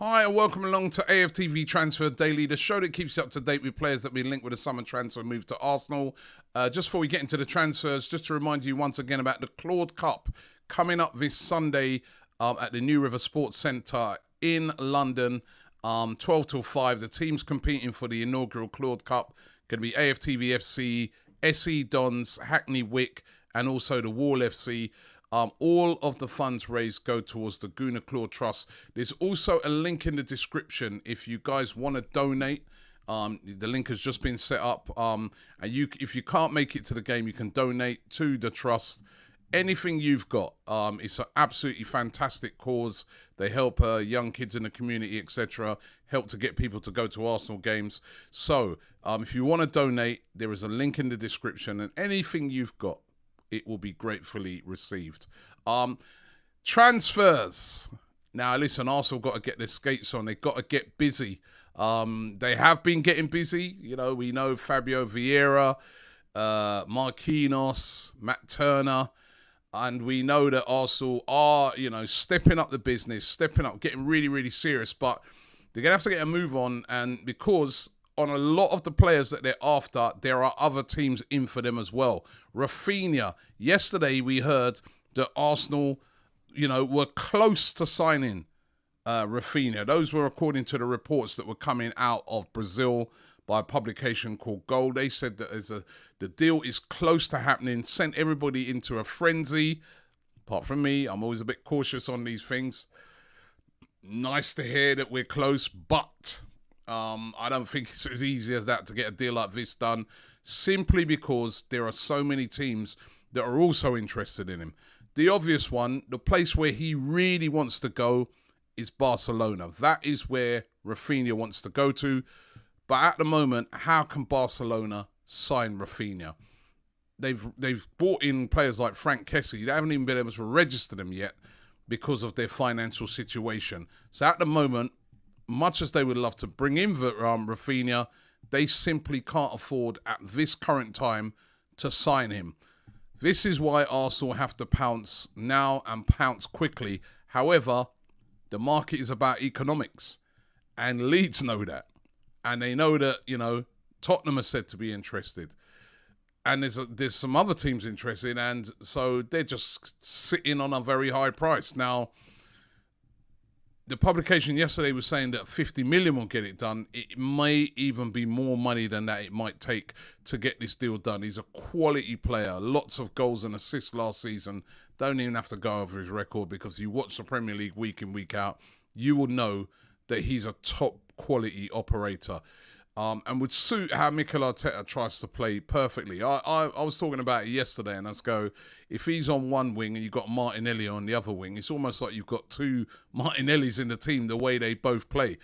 Hi and welcome along to AFTV Transfer Daily, the show that keeps you up to date with players that have been linked with a summer transfer move to Arsenal. Just before we get into the transfers, just to remind you once again about the Claude Cup coming up this Sunday at the New River Sports Centre in London, 12 till 5. The teams competing for the inaugural Claude Cup going to be AFTV FC, SE Dons, Hackney Wick, and also the Wall FC. All of the funds raised go towards the Gunnar Claude Trust. There's also a link in the description if you guys want to donate. The link has just been set up. And if you can't make it to the game, you can donate to the trust. Anything you've got. It's an absolutely fantastic cause. They help young kids in the community, etc. Help to get people to go to Arsenal games. So if you want to donate, there is a link in the description. And anything you've got, it will be gratefully received. Transfers. Now, listen, Arsenal got to get their skates on. They've got to get busy. They have been getting busy. You know, we know Fabio Vieira, Marquinhos, Matt Turner. And we know that Arsenal are, stepping up the business, stepping up, getting really, really serious. But they're going to have to get a move on. And because on a lot of the players that they're after, there are other teams in for them as well. Raphina. Yesterday we heard that Arsenal, were close to signing Raphina. Those were according to the reports that were coming out of Brazil by a publication called Goal. They said that the deal is close to happening, sent everybody into a frenzy. Apart from me, I'm always a bit cautious on these things. Nice to hear that we're close, but I don't think it's as easy as that to get a deal like this done, simply because there are so many teams that are also interested in him. The obvious one, the place where he really wants to go, is Barcelona. That is where Raphina wants to go to. But at the moment, how can Barcelona sign Raphina? They've brought in players like Frank Kessie. They haven't even been able to register them yet because of their financial situation. So at the moment, much as they would love to bring in Raphina, they simply can't afford at this current time to sign him. This is why Arsenal have to pounce now and pounce quickly. However, the market is about economics, and Leeds know that. And they know that, Tottenham are said to be interested. And there's some other teams interested, and so they're just sitting on a very high price. Now, the publication yesterday was saying that 50 million will get it done. It may even be more money than that it might take to get this deal done. He's a quality player. Lots of goals and assists last season. Don't even have to go over his record, because you watch the Premier League week in, week out, you will know that he's a top quality operator. And would suit how Mikel Arteta tries to play perfectly. I was talking about it yesterday, and if he's on one wing and you've got Martinelli on the other wing, it's almost like you've got two Martinellis in the team, the way they both play.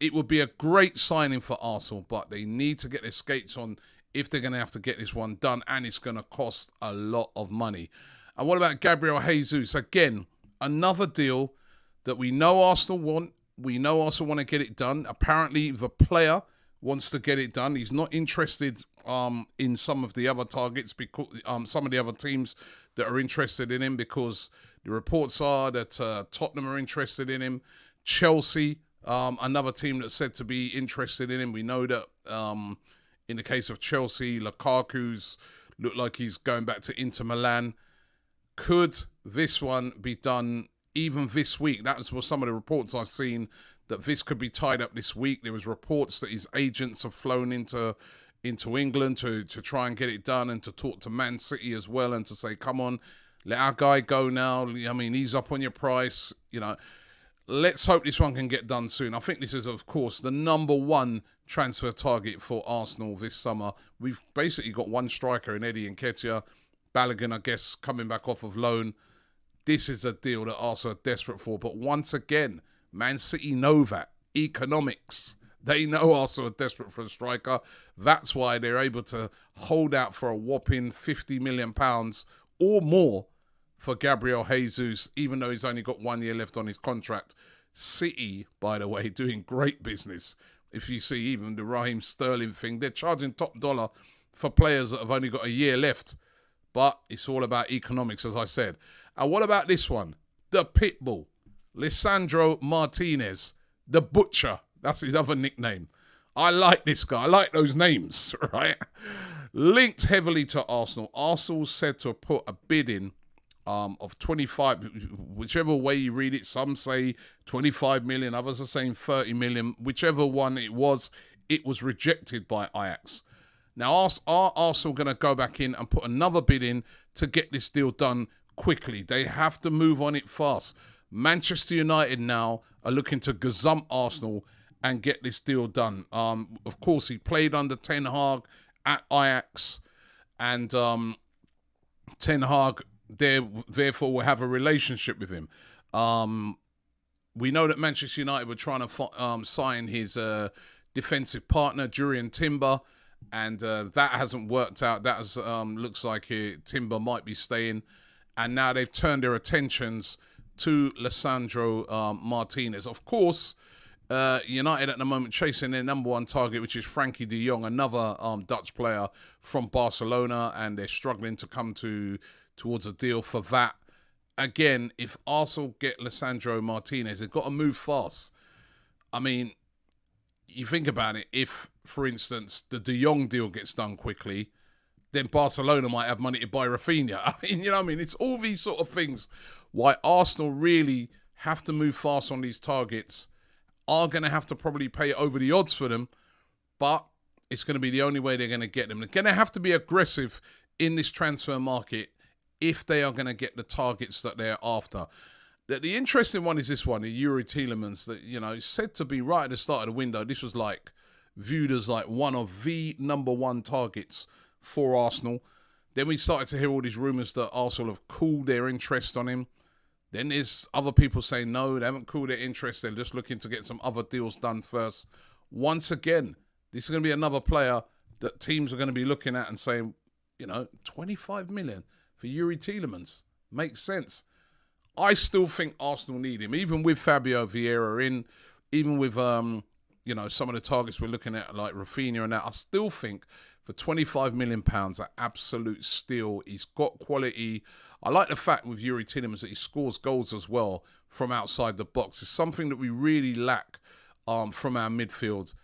It would be a great signing for Arsenal, but they need to get their skates on if they're going to have to get this one done, and it's going to cost a lot of money. And what about Gabriel Jesus? Again, another deal that we know Arsenal want. We know Arsenal want to get it done. Apparently, the player wants to get it done. He's not interested in some of the other targets, because some of the other teams that are interested in him, because the reports are that Tottenham are interested in him. Chelsea, another team that's said to be interested in him. We know that in the case of Chelsea, Lukaku's looked like he's going back to Inter Milan. Could this one be done even this week? That was some of the reports I've seen, that this could be tied up this week. There was reports that his agents have flown into England to try and get it done, and to talk to Man City as well, and to say, come on, let our guy go now. I mean, he's up on your price. Let's hope this one can get done soon. I think this is, of course, the number one transfer target for Arsenal this summer. We've basically got one striker in Eddie Nketiah. Balogun, I guess, coming back off of loan. This is a deal that Arsenal are desperate for. But once again, Man City know that. Economics. They know Arsenal are desperate for a striker. That's why they're able to hold out for a whopping £50 million or more for Gabriel Jesus, even though he's only got 1 year left on his contract. City, by the way, doing great business. If you see even the Raheem Sterling thing, they're charging top dollar for players that have only got a year left. But it's all about economics, as I said. And what about this one? The Pitbull, Lisandro Martinez. the Butcher. That's his other nickname. I like this guy. I like those names, right? Linked heavily to Arsenal. Arsenal said to put a bid in of 25, whichever way you read it. Some say 25 million, others are saying 30 million. Whichever one it was rejected by Ajax. Now, are Arsenal going to go back in and put another bid in to get this deal done quickly? They have to move on it fast. Manchester United now are looking to gazump Arsenal and get this deal done. Of course, he played under Ten Hag at Ajax, and Ten Hag therefore will have a relationship with him. We know that Manchester United were trying to sign his defensive partner, Youri Timber, and that hasn't worked out. That has, looks like Timber might be staying, and now they've turned their attentions to Lisandro Martinez. Of course, United at the moment chasing their number one target, which is Frankie de Jong, another Dutch player from Barcelona, and they're struggling to come towards a deal for that. Again, if Arsenal get Lisandro Martinez, they've got to move fast. I mean, you think about it, if, for instance, the de Jong deal gets done quickly, then Barcelona might have money to buy Raphina. I mean, you know what I mean? It's all these sort of things why Arsenal really have to move fast on these targets, are going to have to probably pay over the odds for them, but it's going to be the only way they're going to get them. They're going to have to be aggressive in this transfer market if they are going to get the targets that they're after. The interesting one is this one, the Youri Tielemans, that, you know, is said to be right at the start of the window. This was like viewed as like one of the number one targets for Arsenal. Then we started to hear all these rumours that Arsenal have cooled their interest on him. Then there's other people saying no, they haven't cooled their interest. They're just looking to get some other deals done first. Once again, this is going to be another player that teams are going to be looking at and saying, you know, 25 million for Youri Tielemans. Makes sense. I still think Arsenal need him, even with Fabio Vieira in, even with, you know, some of the targets we're looking at, like Raphina and that. I still think for £25 million, an absolute steal. He's got quality. I like the fact with Youri Tielemans that he scores goals as well from outside the box. It's something that we really lack from our midfield.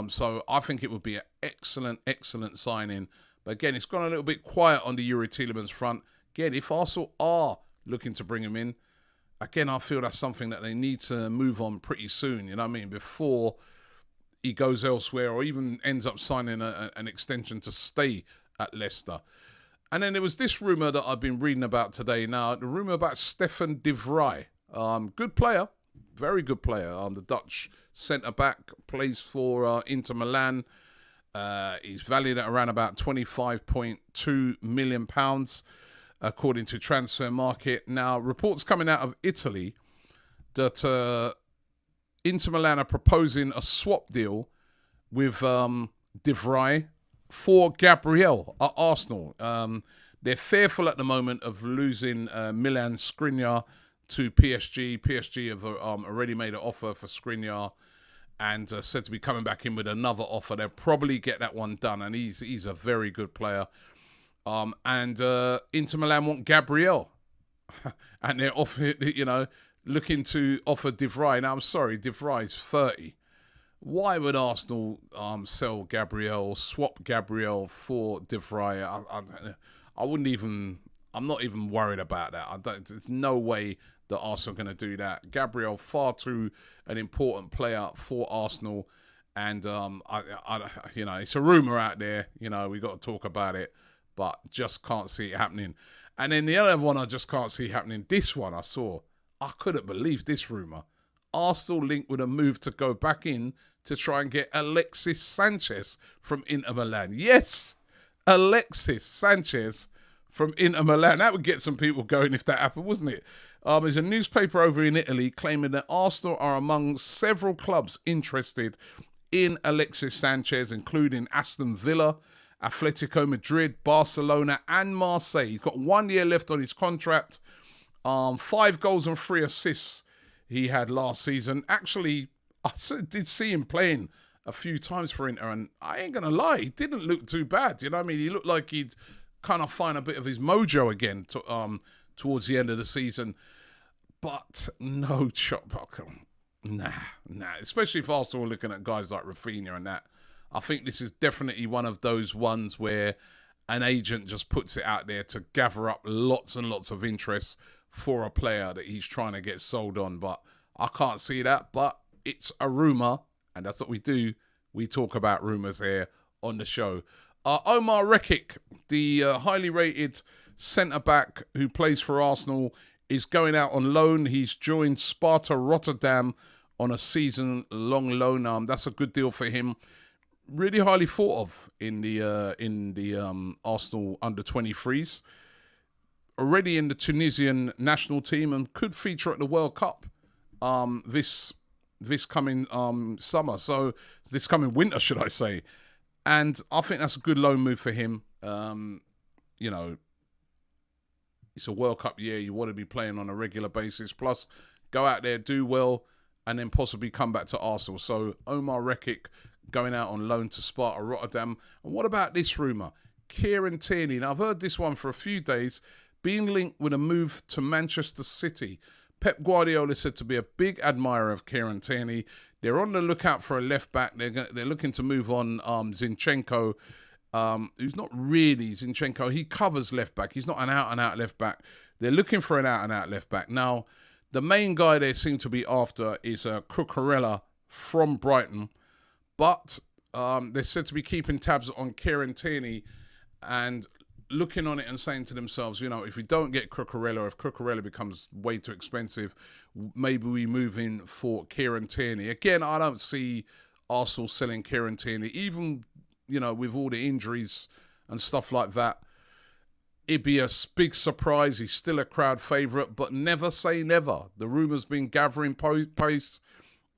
So I think it would be an excellent, excellent signing. But again, it's gone a little bit quiet on the Youri Tielemans front. Again, if Arsenal are looking to bring him in, again, I feel that's something that they need to move on pretty soon, you know what I mean, before he goes elsewhere or even ends up signing an extension to stay at Leicester. And then there was this rumour that I've been reading about today. Now, the rumour about Stefan De Vrij. Good player, very good player. The Dutch centre-back, plays for Inter Milan. He's valued at around about £25.2 million, according to Transfer Market. Now, reports coming out of Italy that Inter Milan are proposing a swap deal with De Vrij for Gabriel at Arsenal. They're fearful at the moment of losing Milan Skriniar to PSG. PSG have already made an offer for Skriniar and said to be coming back in with another offer. They'll probably get that one done, and he's a very good player. And Inter Milan want Gabriel, and they're looking to offer De Vrij. Now, I'm sorry, De Vrij's 30. Why would Arsenal sell Gabriel, swap Gabriel for De Vrij? I wouldn't even. I'm not even worried about that. There's no way that Arsenal are going to do that. Gabriel, far too an important player for Arsenal, and it's a rumor out there. You know, we got to talk about it, but just can't see it happening. And then the other one I just can't see happening. This one I saw. I couldn't believe this rumour. Arsenal linked with a move to go back in to try and get Alexis Sanchez from Inter Milan. Yes, Alexis Sanchez from Inter Milan. That would get some people going if that happened, wouldn't it? There's a newspaper over in Italy claiming that Arsenal are among several clubs interested in Alexis Sanchez, including Aston Villa, Atletico Madrid, Barcelona and Marseille. He's got 1 year left on his contract. 5 goals and 3 assists he had last season. Actually, I did see him playing a few times for Inter, and I ain't going to lie, he didn't look too bad. You know what I mean? He looked like he'd kind of find a bit of his mojo again towards the end of the season. But no Nah. Especially if Arsenal are looking at guys like Raphina and that. I think this is definitely one of those ones where an agent just puts it out there to gather up lots and lots of interest for a player that he's trying to get sold on. But I can't see that. But it's a rumour, and that's what we do. We talk about rumours here on the show. Omar Rekik, the highly rated centre-back who plays for Arsenal, is going out on loan. He's joined Sparta Rotterdam on a season-long loan. That's a good deal for him. Really highly thought of in the Arsenal under-23s. Already in the Tunisian national team and could feature at the World Cup this coming summer. So this coming winter, should I say. And I think that's a good loan move for him. You know, it's a World Cup year. You want to be playing on a regular basis. Plus, go out there, do well, and then possibly come back to Arsenal. So Omar Rekik going out on loan to Sparta Rotterdam. And what about this rumour? Kieran Tierney. Now, I've heard this one for a few days, being linked with a move to Manchester City. Pep Guardiola is said to be a big admirer of Kieran Tierney. They're on the lookout for a left-back. They're looking to move on Zinchenko, who's not really Zinchenko. He covers left-back. He's not an out-and-out left-back. They're looking for an out-and-out left-back. Now, the main guy they seem to be after is Cucurella from Brighton. But they're said to be keeping tabs on Kieran Tierney and looking on it and saying to themselves, you know, if we don't get Cucurella, if Cucurella becomes way too expensive, maybe we move in for Kieran Tierney. Again, I don't see Arsenal selling Kieran Tierney, even, you know, with all the injuries and stuff like that. It'd be a big surprise. He's still a crowd favourite, but never say never. The rumours been gathering pace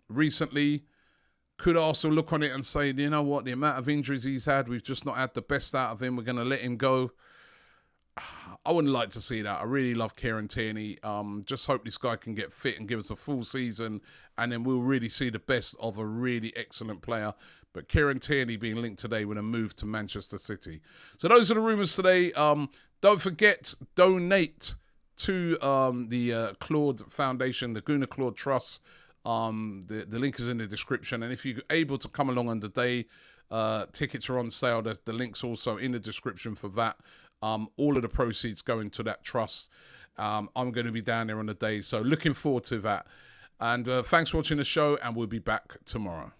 recently. Could Arsenal look on it and say, you know what, the amount of injuries he's had, we've just not had the best out of him. We're going to let him go. I wouldn't like to see that. I really love Kieran Tierney. Just hope this guy can get fit and give us a full season, and then we'll really see the best of a really excellent player. But Kieran Tierney being linked today with a move to Manchester City. So those are the rumours today. Don't forget, donate to the Claude Foundation, the Gunnar Claude Trust. The link is in the description, and if you're able to come along on the day, tickets are on sale. The link's also in the description for that. All of the proceeds going to that trust. I'm going to be down there on the day, so looking forward to that. And thanks for watching the show, and we'll be back tomorrow.